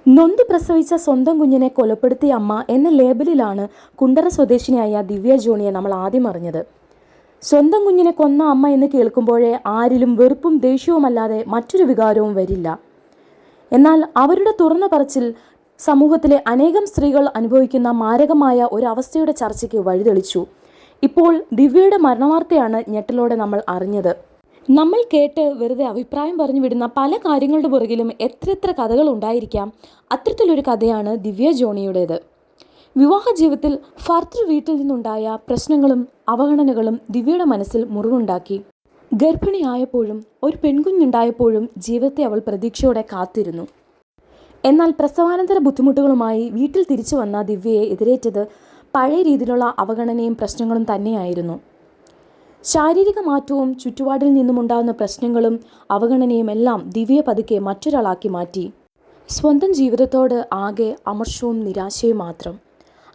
നൊന്ത് പ്രസവിച്ച സ്വന്തം കുഞ്ഞിനെ കൊലപ്പെടുത്തിയ അമ്മ എന്ന ലേബലിലാണ് കുണ്ടറ സ്വദേശിനിയായ ദിവ്യ ജോണിയെ നമ്മൾ ആദ്യം അറിഞ്ഞത്. സ്വന്തം കുഞ്ഞിനെ കൊന്ന അമ്മ എന്ന് കേൾക്കുമ്പോഴേ ആരിലും വെറുപ്പും ദേഷ്യവുമല്ലാതെ മറ്റൊരു വികാരവും വരില്ല. എന്നാൽ അവരുടെ തുറന്ന പറച്ചിൽ സമൂഹത്തിലെ അനേകം സ്ത്രീകൾ അനുഭവിക്കുന്ന മാരകമായ ഒരു അവസ്ഥയുടെ ചർച്ചയ്ക്ക് വഴിതെളിച്ചു. ഇപ്പോൾ ദിവ്യയുടെ മരണവാർത്തയാണ് ഞെട്ടലോടെ നമ്മൾ അറിഞ്ഞത്. നമ്മൾ കേട്ട് വെറുതെ അഭിപ്രായം പറഞ്ഞു വിടുന്ന പല കാര്യങ്ങളുടെ പുറകിലും എത്ര കഥകൾ ഉണ്ടായിരിക്കാം. അത്തരത്തിലൊരു കഥയാണ് ദിവ്യ ജോണിയുടേത്. വിവാഹ ജീവിതത്തിൽ ഭർത്തൃ വീട്ടിൽ നിന്നുണ്ടായ പ്രശ്നങ്ങളും അവഗണനകളും ദിവ്യയുടെ മനസ്സിൽ മുറിവുണ്ടാക്കി. ഗർഭിണിയായപ്പോഴും ഒരു പെൺകുഞ്ഞുണ്ടായപ്പോഴും ജീവിതത്തെ അവൾ പ്രതീക്ഷയോടെ കാത്തിരുന്നു. എന്നാൽ പ്രസവാനന്തര ബുദ്ധിമുട്ടുകളുമായി വീട്ടിൽ തിരിച്ചു വന്ന ദിവ്യയെ എതിരേറ്റത് പഴയ രീതിയിലുള്ള അവഗണനയും പ്രശ്നങ്ങളും തന്നെയായിരുന്നു. ശാരീരിക മാറ്റവും ചുറ്റുപാടിൽ നിന്നുമുണ്ടാകുന്ന പ്രശ്നങ്ങളും അവഗണനയും എല്ലാം ദിവ്യ പതുക്കെ മറ്റൊരാളാക്കി മാറ്റി. സ്വന്തം ജീവിതത്തോട് ആകെ അമർഷവും നിരാശയും മാത്രം.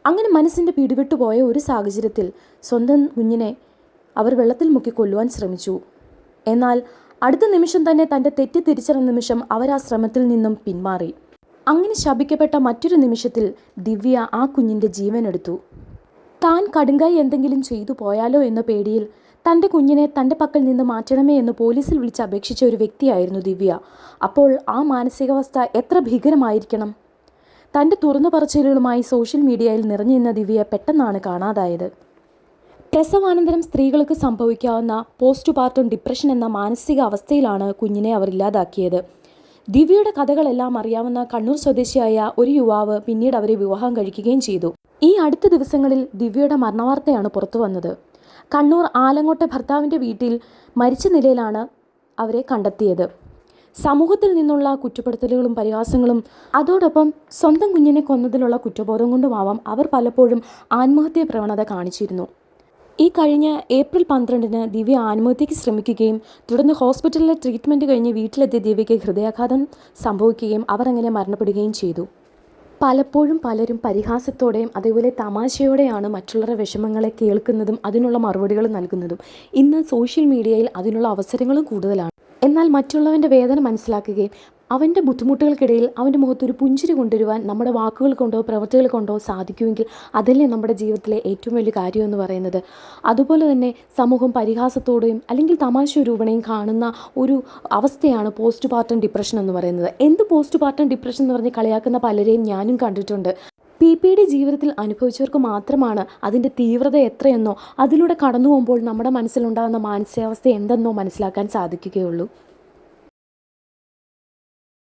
അങ്ങനെ മനസ്സിൻ്റെ പിടിവിട്ടുപോയ ഒരു സാഹചര്യത്തിൽ സ്വന്തം കുഞ്ഞിനെ അവർ വെള്ളത്തിൽ മുക്കി കൊല്ലുവാൻ ശ്രമിച്ചു. എന്നാൽ അടുത്ത നിമിഷം തന്നെ തൻ്റെ തെറ്റ് തിരിച്ചറിഞ്ഞ നിമിഷം അവർ ആ ശ്രമത്തിൽ നിന്നും പിന്മാറി. അങ്ങനെ ശപിക്കപ്പെട്ട മറ്റൊരു നിമിഷത്തിൽ ദിവ്യ ആ കുഞ്ഞിൻ്റെ ജീവനെടുത്തു. താൻ കടുങ്കായി എന്തെങ്കിലും ചെയ്തു പോയാലോ എന്ന പേടിയിൽ തൻ്റെ കുഞ്ഞിനെ തൻ്റെ പക്കൽ നിന്ന് മാറ്റണമേ എന്ന് പോലീസിൽ വിളിച്ച് അപേക്ഷിച്ച ഒരു വ്യക്തിയായിരുന്നു ദിവ്യ. അപ്പോൾ ആ മാനസികാവസ്ഥ എത്ര ഭീകരമായിരിക്കണം. തൻ്റെ തുറന്നു പറച്ചിലുകളുമായി സോഷ്യൽ മീഡിയയിൽ നിറഞ്ഞു നിന്ന ദിവ്യ പെട്ടെന്നാണ് കാണാതായത്. പ്രസവാനന്തരം സ്ത്രീകൾക്ക് സംഭവിക്കാവുന്ന പോസ്റ്റ്പാർട്ടം ഡിപ്രഷൻ എന്ന മാനസിക അവസ്ഥയിലാണ് കുഞ്ഞിനെ അവർ ഇല്ലാതാക്കിയത്. ദിവ്യയുടെ കഥകളെല്ലാം അറിയാവുന്ന കണ്ണൂർ സ്വദേശിയായ ഒരു യുവാവ് പിന്നീട് അവരെ വിവാഹം കഴിക്കുകയും ചെയ്തു. ഈ അടുത്ത ദിവസങ്ങളിൽ ദിവ്യയുടെ മരണവാർത്തയാണ് പുറത്തു വന്നത്. കണ്ണൂർ ആലങ്ങോട്ടെ ഭർത്താവിൻ്റെ വീട്ടിൽ മരിച്ച നിലയിലാണ് അവരെ കണ്ടെത്തിയത്. സമൂഹത്തിൽ നിന്നുള്ള കുറ്റപ്പെടുത്തലുകളും പരിഹാസങ്ങളും അതോടൊപ്പം സ്വന്തം കുഞ്ഞിനെ കൊന്നതിലുള്ള കുറ്റബോധം കൊണ്ടുമാവാം അവർ പലപ്പോഴും ആത്മഹത്യാ പ്രവണത കാണിച്ചിരുന്നു. ഈ കഴിഞ്ഞ ഏപ്രിൽ 12-ന് ദിവ്യ ആത്മഹത്യയ്ക്ക് ശ്രമിക്കുകയും തുടർന്ന് ഹോസ്പിറ്റലിലെ ട്രീറ്റ്മെൻറ്റ് കഴിഞ്ഞ് വീട്ടിലെത്തിയ ദിവ്യയ്ക്ക് ഹൃദയാഘാതം സംഭവിക്കുകയും അവർ അങ്ങനെ മരണപ്പെടുകയും ചെയ്തു. പലപ്പോഴും പലരും പരിഹാസത്തോടെയും അതേപോലെ തമാശയോടെയാണ് മറ്റുള്ളവരുടെ വിഷമങ്ങളെ കേൾക്കുന്നതും അതിനുള്ള മറുപടികൾ നൽകുന്നതും. ഇന്ന് സോഷ്യൽ മീഡിയയിൽ അതിനുള്ള അവസരങ്ങളും കൂടുതലാണ്. എന്നാൽ മറ്റുള്ളവൻ്റെ വേദന മനസ്സിലാക്കുകയും അവൻ്റെ ബുദ്ധിമുട്ടുകൾക്കിടയിൽ അവൻ്റെ മുഖത്തൊരു പുഞ്ചിരി കൊണ്ടുവരുവാൻ നമ്മുടെ വാക്കുകൾ കൊണ്ടോ പ്രവൃത്തികൾ കൊണ്ടോ സാധിക്കുമെങ്കിൽ അതല്ലേ നമ്മുടെ ജീവിതത്തിലെ ഏറ്റവും വലിയ കാര്യം എന്ന് പറയുന്നത്. അതുപോലെ തന്നെ സമൂഹം പരിഹാസത്തോടെയും അല്ലെങ്കിൽ തമാശ രൂപണയും കാണുന്ന ഒരു അവസ്ഥയാണ് പോസ്റ്റ്പാർട്ടം ഡിപ്രഷൻ എന്ന് പറയുന്നത്. എന്ത് പോസ്റ്റ്പാർട്ടം ഡിപ്രഷൻ എന്ന് പറഞ്ഞ് കളിയാക്കുന്ന പലരെയും ഞാനും കണ്ടിട്ടുണ്ട്. PPD ജീവിതത്തിൽ അനുഭവിച്ചവർക്ക് മാത്രമാണ് അതിൻ്റെ തീവ്രത എത്രയെന്നോ അതിലൂടെ കടന്നു പോകുമ്പോൾ നമ്മുടെ മനസ്സിലുണ്ടാകുന്ന മാനസികാവസ്ഥ എന്തെന്നോ മനസ്സിലാക്കാൻ സാധിക്കുകയുള്ളൂ.